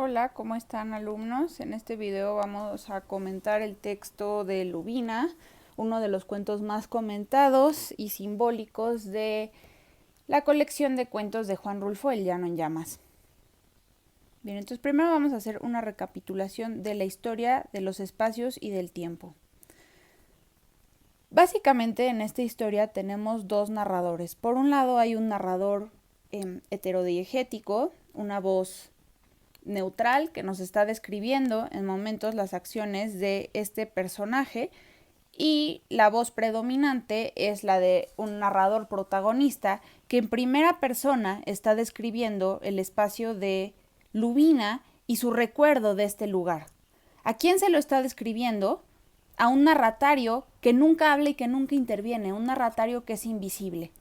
Hola, ¿cómo están alumnos? En este video vamos a comentar el texto de Lubina, uno de los cuentos más comentados y simbólicos de la colección de cuentos de Juan Rulfo, El Llano en Llamas. Bien, entonces primero vamos a hacer una recapitulación de la historia de los espacios y del tiempo. Básicamente en esta historia tenemos dos narradores. Por un lado hay un narrador heterodiegético, una voz neutral que nos está describiendo en momentos las acciones de este personaje, y la voz predominante es la de un narrador protagonista que en primera persona está describiendo el espacio de Lubina y su recuerdo de este lugar. ¿A quién se lo está describiendo? A un narratario que nunca habla y que nunca interviene, un narratario que es invisible.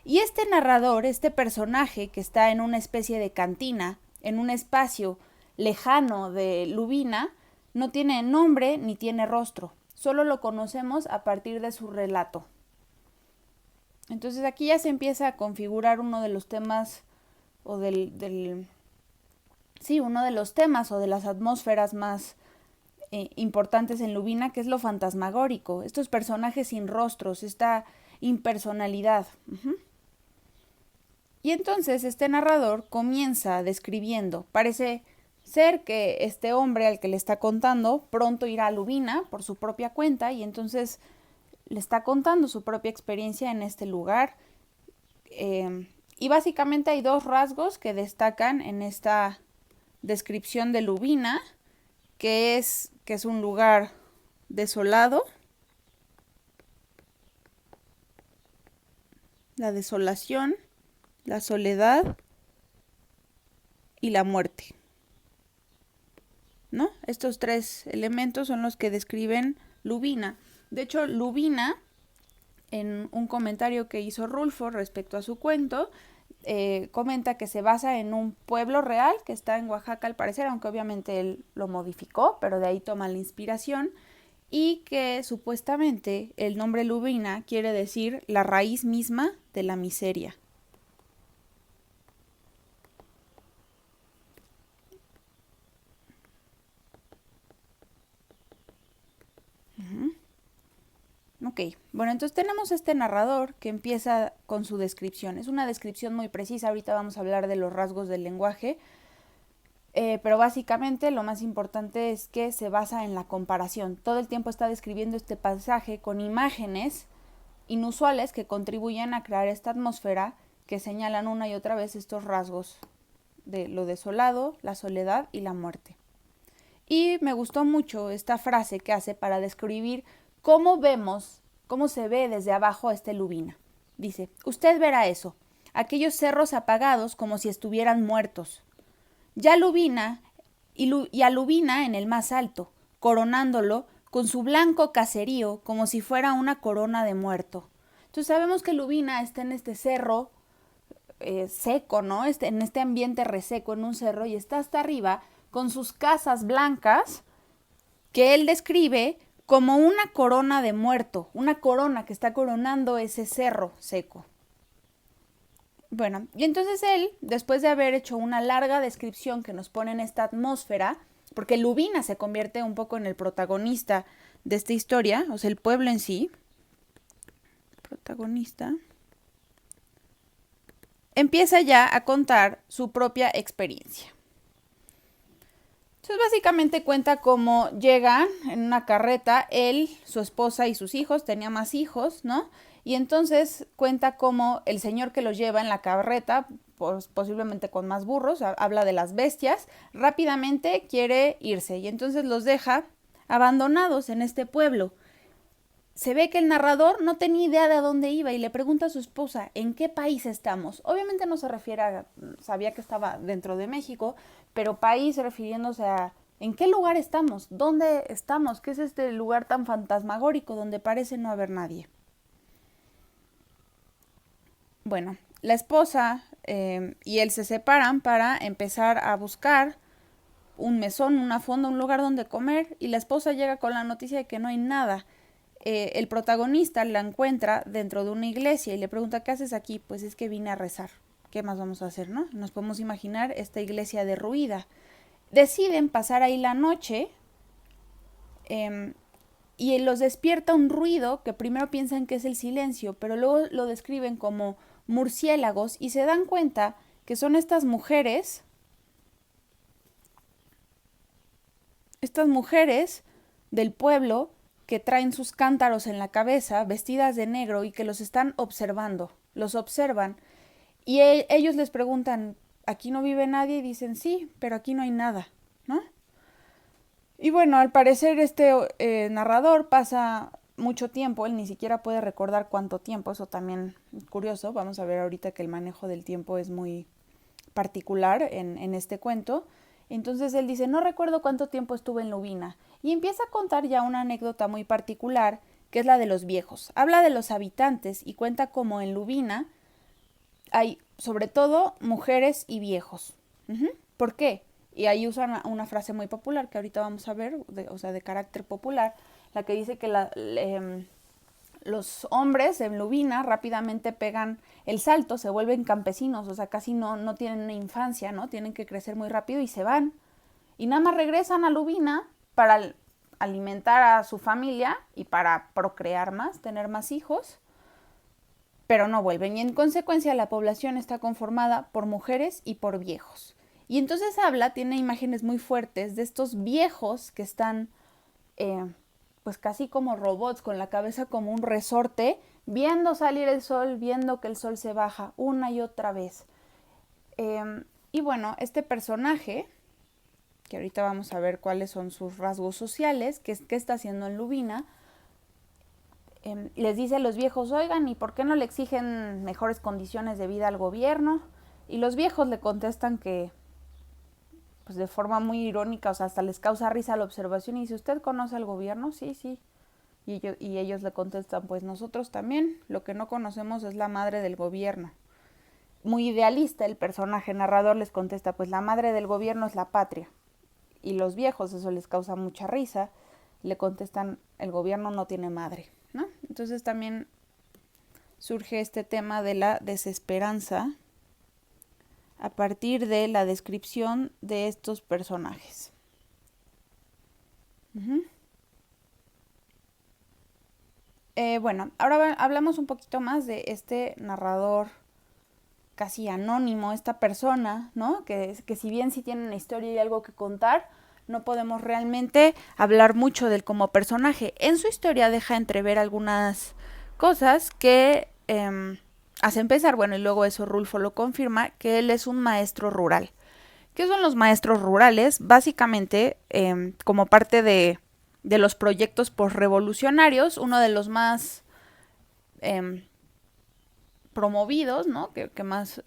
Y este narrador, este personaje que está en una especie de cantina, en un espacio lejano de Lubina, no tiene nombre ni tiene rostro. Solo lo conocemos a partir de su relato. Entonces aquí ya se empieza a configurar uno de los temas o uno de los temas o de las atmósferas más importantes en Lubina, que es lo fantasmagórico, estos personajes sin rostros, esta impersonalidad. Y entonces este narrador comienza describiendo, parece ser que este hombre al que le está contando pronto irá a Lubina por su propia cuenta, y entonces le está contando su propia experiencia en este lugar. Y básicamente hay dos rasgos que destacan en esta descripción de Lubina, que es un lugar desolado, la desolación, la soledad y la muerte, ¿no? Estos tres elementos son los que describen Lubina. De hecho, Lubina, en un comentario que hizo Rulfo respecto a su cuento, comenta que se basa en un pueblo real que está en Oaxaca al parecer, aunque obviamente él lo modificó, pero de ahí toma la inspiración, y que supuestamente el nombre Lubina quiere decir la raíz misma de la miseria. Ok, bueno, entonces tenemos este narrador que empieza con su descripción. Es una descripción muy precisa, ahorita vamos a hablar de los rasgos del lenguaje, pero básicamente lo más importante es que se basa en la comparación. Todo el tiempo está describiendo este pasaje con imágenes inusuales que contribuyen a crear esta atmósfera que señalan una y otra vez estos rasgos de lo desolado, la soledad y la muerte. Y me gustó mucho esta frase que hace para describir cómo se ve desde abajo este Lubina. Dice, usted verá eso, aquellos cerros apagados como si estuvieran muertos. Ya Lubina y a Lubina en el más alto, coronándolo con su blanco caserío como si fuera una corona de muerto. Entonces sabemos que Lubina está en este cerro seco, ¿no? En este ambiente reseco, en un cerro, y está hasta arriba con sus casas blancas que él describe como una corona de muerto, una corona que está coronando ese cerro seco. Bueno, y entonces él, después de haber hecho una larga descripción que nos pone en esta atmósfera, porque Lubina se convierte un poco en el protagonista de esta historia, o sea, el pueblo en sí, protagonista, empieza ya a contar su propia experiencia. Entonces básicamente cuenta cómo llegan en una carreta él, su esposa y sus hijos, tenía más hijos, ¿no? Y entonces cuenta cómo el señor que los lleva en la carreta, pues posiblemente con más burros, habla de las bestias, rápidamente quiere irse y entonces los deja abandonados en este pueblo. Se ve que el narrador no tenía idea de a dónde iba y le pregunta a su esposa, ¿en qué país estamos? Obviamente no se refiere sabía que estaba dentro de México, pero país refiriéndose a ¿en qué lugar estamos? ¿Dónde estamos? ¿Qué es este lugar tan fantasmagórico donde parece no haber nadie? Bueno, la esposa y él se separan para empezar a buscar un mesón, una fonda, un lugar donde comer, y la esposa llega con la noticia de que no hay nada. El protagonista la encuentra dentro de una iglesia y le pregunta, ¿qué haces aquí? Pues es que vine a rezar. ¿Qué más vamos a hacer, no? Nos podemos imaginar esta iglesia derruida. deciden pasar ahí la noche y los despierta un ruido que primero piensan que es el silencio, pero luego lo describen como murciélagos y se dan cuenta que son estas mujeres del pueblo que traen sus cántaros en la cabeza, vestidas de negro y que los están observando, los observan y ellos les preguntan, ¿aquí no vive nadie? Y dicen, sí, pero aquí no hay nada, ¿no? Y bueno, al parecer este narrador pasa mucho tiempo, él ni siquiera puede recordar cuánto tiempo, eso también es curioso, vamos a ver ahorita que el manejo del tiempo es muy particular en este cuento. Entonces él dice, no recuerdo cuánto tiempo estuve en Lubina, y empieza a contar ya una anécdota muy particular, que es la de los viejos. Habla de los habitantes y cuenta cómo en Lubina hay sobre todo mujeres y viejos. ¿Por qué? Y ahí usan una frase muy popular que ahorita vamos a ver, o sea, de carácter popular, la que dice que los hombres en Lubina rápidamente pegan el salto, se vuelven campesinos, o sea, casi no tienen una infancia, ¿no? Tienen que crecer muy rápido y se van. Y nada más regresan a Lubina para alimentar a su familia y para procrear más, tener más hijos, pero no vuelven. Y en consecuencia la población está conformada por mujeres y por viejos. Y entonces tiene imágenes muy fuertes de estos viejos que están pues casi como robots, con la cabeza como un resorte, viendo salir el sol, viendo que el sol se baja una y otra vez. Y bueno, este personaje, que ahorita vamos a ver cuáles son sus rasgos sociales, qué está haciendo en Lubina, les dice a los viejos, oigan, ¿y por qué no le exigen mejores condiciones de vida al gobierno? Y los viejos le contestan que, pues de forma muy irónica, o sea, hasta les causa risa la observación y dice, ¿usted conoce al gobierno? Sí, sí. Y ellos le contestan, pues nosotros también, lo que no conocemos es la madre del gobierno. Muy idealista el personaje narrador les contesta, pues la madre del gobierno es la patria. Y los viejos, eso les causa mucha risa, le contestan, el gobierno no tiene madre, ¿no? Entonces también surge este tema de la desesperanza a partir de la descripción de estos personajes. Bueno, ahora hablamos un poquito más de este narrador casi anónimo, esta persona, ¿no? Que si bien sí tiene una historia y algo que contar, no podemos realmente hablar mucho de él como personaje. En su historia deja entrever algunas cosas que hacen pensar, bueno, y luego eso Rulfo lo confirma, que él es un maestro rural. ¿Qué son los maestros rurales? Básicamente, como parte de los proyectos postrevolucionarios, uno de los más promovidos, ¿no? que más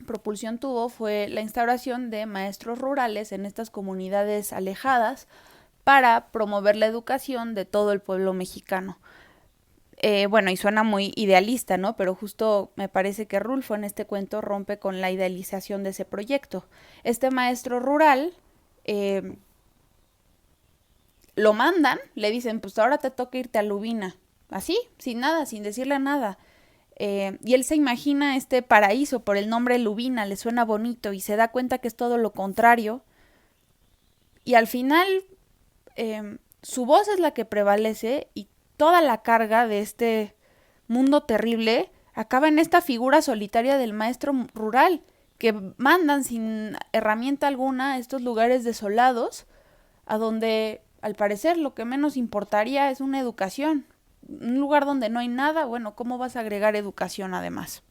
propulsión tuvo fue la instauración de maestros rurales en estas comunidades alejadas para promover la educación de todo el pueblo mexicano. Bueno, y suena muy idealista, ¿no? Pero justo me parece que Rulfo en este cuento rompe con la idealización de ese proyecto. Este maestro rural lo mandan, le dicen, pues ahora te toca irte a Lubina. Así, sin nada, sin decirle nada. Y él se imagina este paraíso por el nombre Lubina, le suena bonito y se da cuenta que es todo lo contrario. Y al final su voz es la que prevalece y toda la carga de este mundo terrible acaba en esta figura solitaria del maestro rural, que mandan sin herramienta alguna a estos lugares desolados, a donde al parecer lo que menos importaría es una educación. Un lugar donde no hay nada, bueno, ¿cómo vas a agregar educación además?